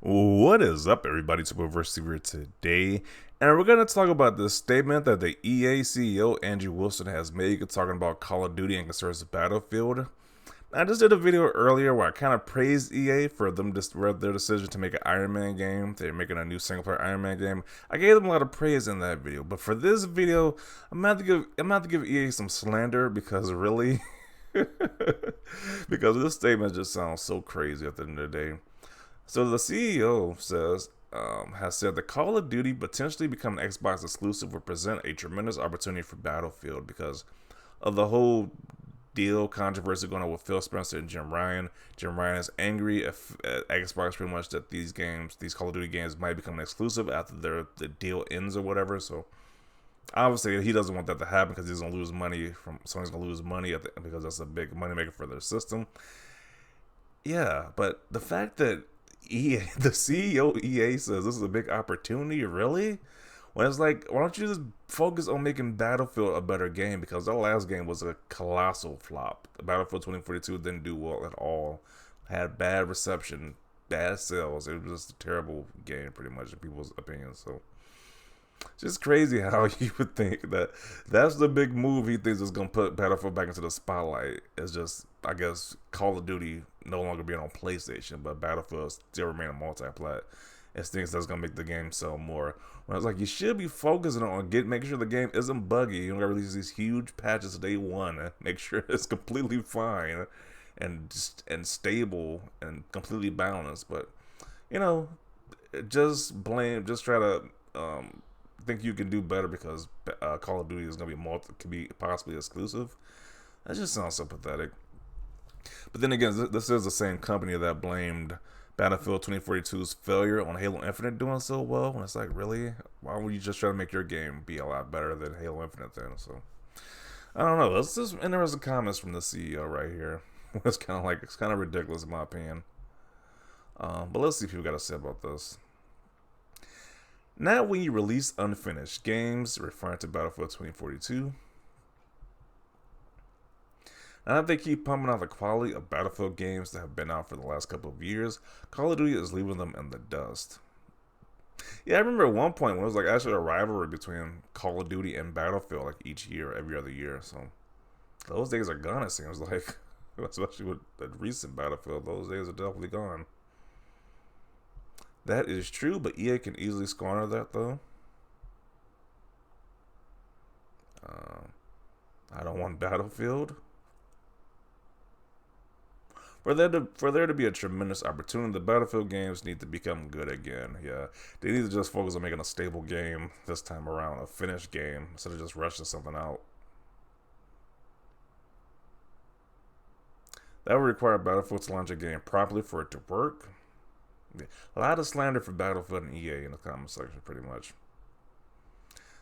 What is up, everybody? It's Superversity here today, and we're going to talk about the statement that the EA CEO Andrew Wilson has made talking about Call of Duty and concerns the Battlefield. I just did a video earlier where I kind of praised EA for their decision to make an Iron Man game. They're making a new single player Iron Man game. I gave them a lot of praise in that video, but for this video, I'm about to give EA some slander because really, because this statement just sounds so crazy at the end of the day. So the CEO has said that Call of Duty potentially becoming an Xbox exclusive would present a tremendous opportunity for Battlefield because of the whole deal controversy going on with Phil Spencer and Jim Ryan. Jim Ryan is angry at Xbox pretty much that these Call of Duty games, might become exclusive after the deal ends or whatever. So obviously he doesn't want that to happen because he's gonna lose money from Sony's gonna lose money because that's a big moneymaker for their system. Yeah, but the fact that the CEO of EA says this is a big opportunity, really? When it's like, why don't you just focus on making Battlefield a better game? Because that last game was a colossal flop. Battlefield 2042 didn't do well at all. Had bad reception, bad sales. It was just a terrible game, pretty much, in people's opinions. So, just crazy how you would think that that's the big move he thinks is going to put Battlefield back into the spotlight. It's just, I guess, Call of Duty no longer being on PlayStation, but Battlefield still remaining multi-plat. It thinks that's going to make the game sell more. When I was like, you should be focusing on making sure the game isn't buggy. You don't got to release these huge patches day one. Make sure it's completely fine and stable and completely balanced. But, you know, just try to think you can do better because Call of Duty is going to could be possibly exclusive. That just sounds so pathetic. But then again, this is the same company that blamed Battlefield 2042's failure on Halo Infinite doing so well. And it's like, really? Why would you just try to make your game be a lot better than Halo Infinite then? So, I don't know. This is interesting comments from the CEO right here. It's kind of ridiculous in my opinion. But let's see if people got to say about this. Not when you release unfinished games, referring to Battlefield 2042. Now that they keep pumping out the quality of Battlefield games that have been out for the last couple of years, Call of Duty is leaving them in the dust. Yeah, I remember at one point when it was like actually a rivalry between Call of Duty and Battlefield like each year, every other year. So those days are gone, it seems like. Especially with the recent Battlefield, those days are definitely gone. That is true, but EA can easily squander that though. I don't want Battlefield. For there to be a tremendous opportunity, the Battlefield games need to become good again. Yeah, they need to just focus on making a stable game this time around, a finished game, instead of just rushing something out. That would require Battlefield to launch a game properly for it to work. Yeah. A lot of slander for Battlefield and EA in the comment section, pretty much.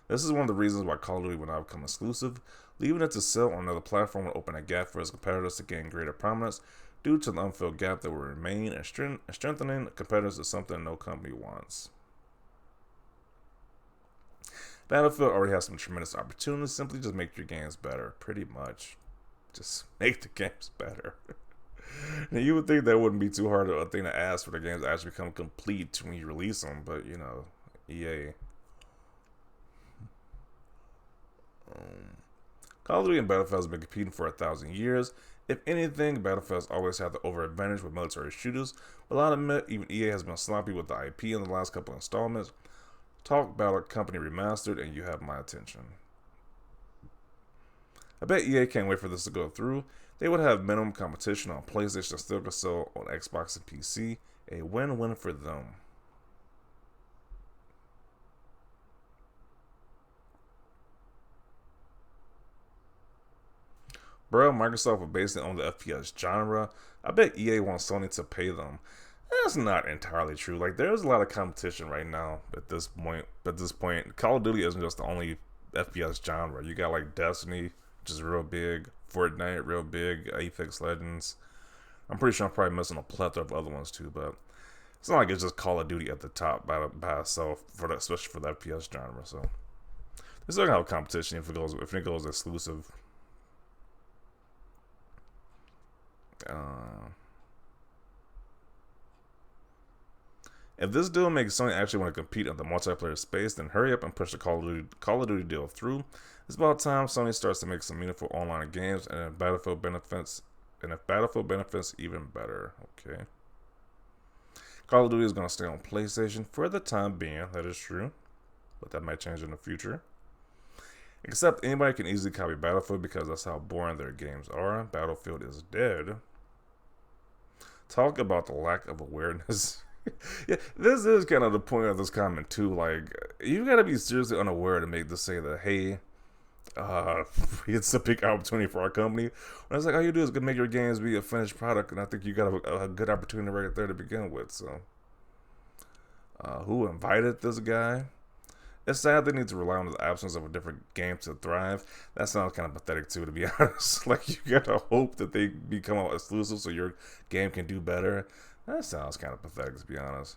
This is one of the reasons why Call of Duty will not become exclusive. Leaving it to sell on another platform will open a gap for its competitors to gain greater prominence. Due to the unfilled gap that will remain, and strengthening competitors is something no company wants. Battlefield already has some tremendous opportunities. Simply just make your games better. Pretty much. Just make the games better. Now, you would think that wouldn't be too hard a thing to ask for the games to actually become complete when you release them, but you know, EA. Call of Duty and Battlefield has been competing for 1,000 years. If anything, Battlefield has always had the over advantage with military shooters, but a lot of even EA has been sloppy with the IP in the last couple of installments. Talk about a company remastered, and you have my attention. I bet EA can't wait for this to go through. They would have minimum competition on PlayStation, still could sell on Xbox and PC. A win-win for them. Bro, Microsoft will basically own the FPS genre. I bet EA wants Sony to pay them. That's not entirely true. Like, there's a lot of competition right now at this point. Call of Duty isn't just the only FPS genre. You got like Destiny, which is real big. Fortnite, real big. Apex Legends. I'm pretty sure I'm probably missing a plethora of other ones too, but it's not like it's just Call of Duty at the top by itself, especially for the FPS genre. So there's still have competition if it goes exclusive. If this deal makes Sony actually want to compete in the multiplayer space, then hurry up and push the Call of Duty deal through. It's about time Sony starts to make some meaningful online games, and if Battlefield benefits, even better. Okay. Call of Duty is going to stay on PlayStation for the time being. That is true, but that might change in the future. Except anybody can easily copy Battlefield because that's how boring their games are. Battlefield is dead. Talk about the lack of awareness. Yeah, this is kind of the point of this comment too. Like, you gotta be seriously unaware to make this say that, hey, it's a big opportunity for our company. When it's like, all you do is make your games be a finished product, and I think you got a good opportunity right there to begin with. So, who invited this guy? It's sad they need to rely on the absence of a different game to thrive. That sounds kind of pathetic too, to be honest. Like, you gotta hope that they become exclusive so your game can do better. That sounds kind of pathetic, to be honest.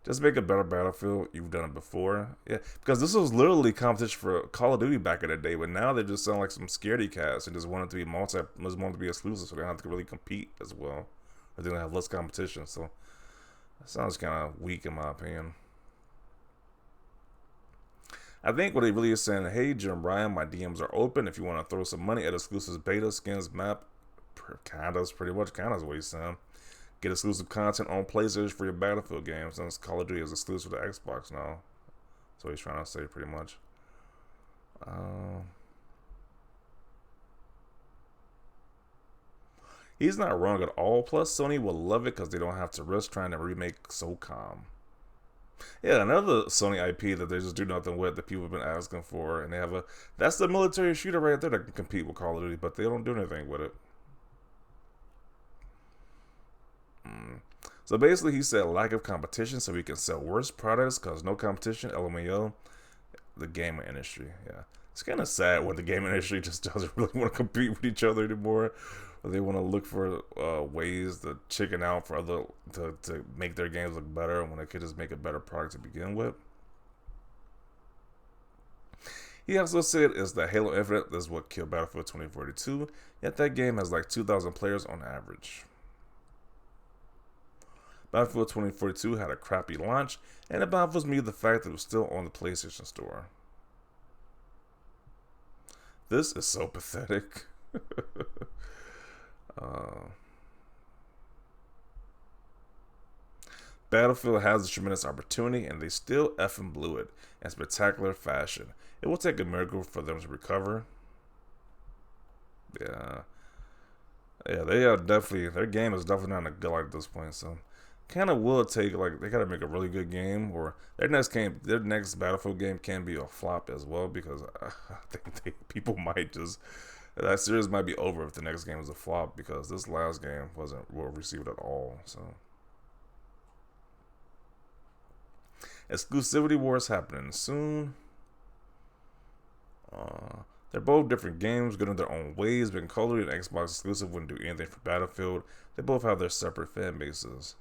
Just make a better Battlefield. You've done it before. Yeah, because this was literally competition for Call of Duty back in the day, but now they just sound like some scaredy cats and just want it to be just want it to be exclusive so they don't have to really compete as well. Or they're going to have less competition. So that sounds kind of weak in my opinion. I think what he really is saying, hey, Jim Ryan, my DMs are open. If you want to throw some money at exclusive beta skins map, kind of what he's saying. Get exclusive content on PlayStation for your Battlefield games, since Call of Duty is exclusive to Xbox now. That's what he's trying to say, pretty much. He's not wrong at all. Plus, Sony will love it because they don't have to risk trying to remake SOCOM. Yeah, another Sony IP that they just do nothing with that people have been asking for, and they have that's the military shooter right there that can compete with Call of Duty, but they don't do anything with it. So basically, he said lack of competition so we can sell worse products because no competition, LMAO, the gaming industry. Yeah, it's kind of sad when the gaming industry just doesn't really want to compete with each other anymore. Or they want to look for ways to chicken out for to make their games look better when they could just make a better product to begin with. He also said is that Halo Infinite is what killed Battlefield 2042, yet that game has like 2,000 players on average. Battlefield 2042 had a crappy launch, and it baffles me the fact that it was still on the PlayStation Store. This is so pathetic. Battlefield has a tremendous opportunity, and they still effing blew it in spectacular fashion. It will take a miracle for them to recover. Yeah, they are definitely, their game is definitely not a good light at this point. So, kind of will take, like, they gotta make a really good game, or their next Battlefield game can be a flop as well, because I think people might just, that series might be over if the next game is a flop, because this last game wasn't well received at all. So, exclusivity wars happening soon. They're both different games, good in their own ways, but Call of Duty and Xbox exclusive wouldn't do anything for Battlefield. They both have their separate fan bases.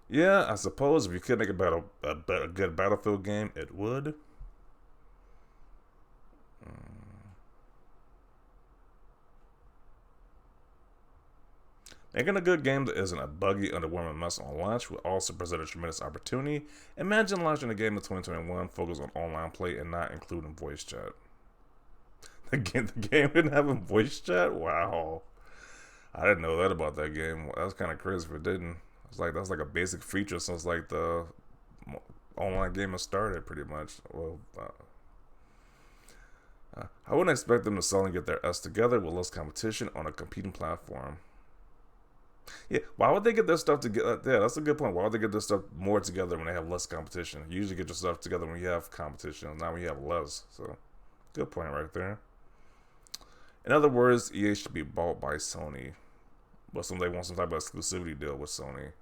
Yeah, I suppose if you could make a good Battlefield game, it would. Making a good game that isn't a buggy, underwhelming mess on launch would also present a tremendous opportunity. Imagine launching a game in 2021 focused on online play and not including voice chat. The game didn't have a voice chat? Wow. I didn't know that about that game. That's kind of crazy if it didn't. It's like that's like a basic feature since like the online game has started, pretty much. Well, I wouldn't expect them to suddenly get their S together with less competition on a competing platform. Yeah, why would they get their stuff together? Yeah, that's a good point. Why would they get their stuff more together when they have less competition? You usually get your stuff together when you have competition, not when you have less. So, good point right there. In other words, EA should be bought by Sony. But they want some type of exclusivity deal with Sony.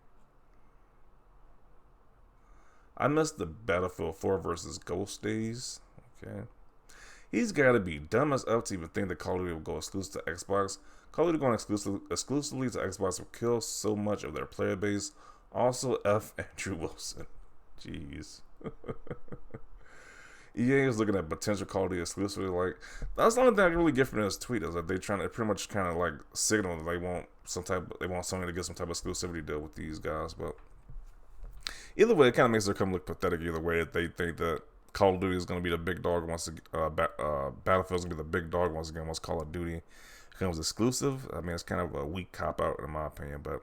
I miss the Battlefield 4 versus Ghost days. Okay. He's got to be dumb as up to even think that Call of Duty will go exclusive to Xbox. Call of Duty going exclusively to Xbox will kill so much of their player base. Also, F. Andrew Wilson. Jeez. EA is looking at potential Call of Duty exclusively. Like, that's the only thing I can really get from this tweet is that they trying to pretty much kind of like signal that they want Sony to get some type of exclusivity deal with these guys. But either way, it kind of makes their come look pathetic. Either way, that they think that Call of Duty is going to be the big dog once Battlefield is going to be the big dog once again once Call of Duty becomes exclusive. I mean, it's kind of a weak cop out in my opinion, but.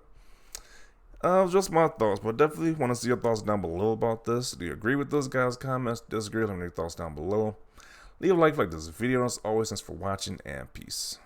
Just my thoughts, but definitely want to see your thoughts down below about this. Do you agree with those guys' comments? Disagree? Let me know your thoughts down below. Leave a like this video. As always, thanks for watching and peace.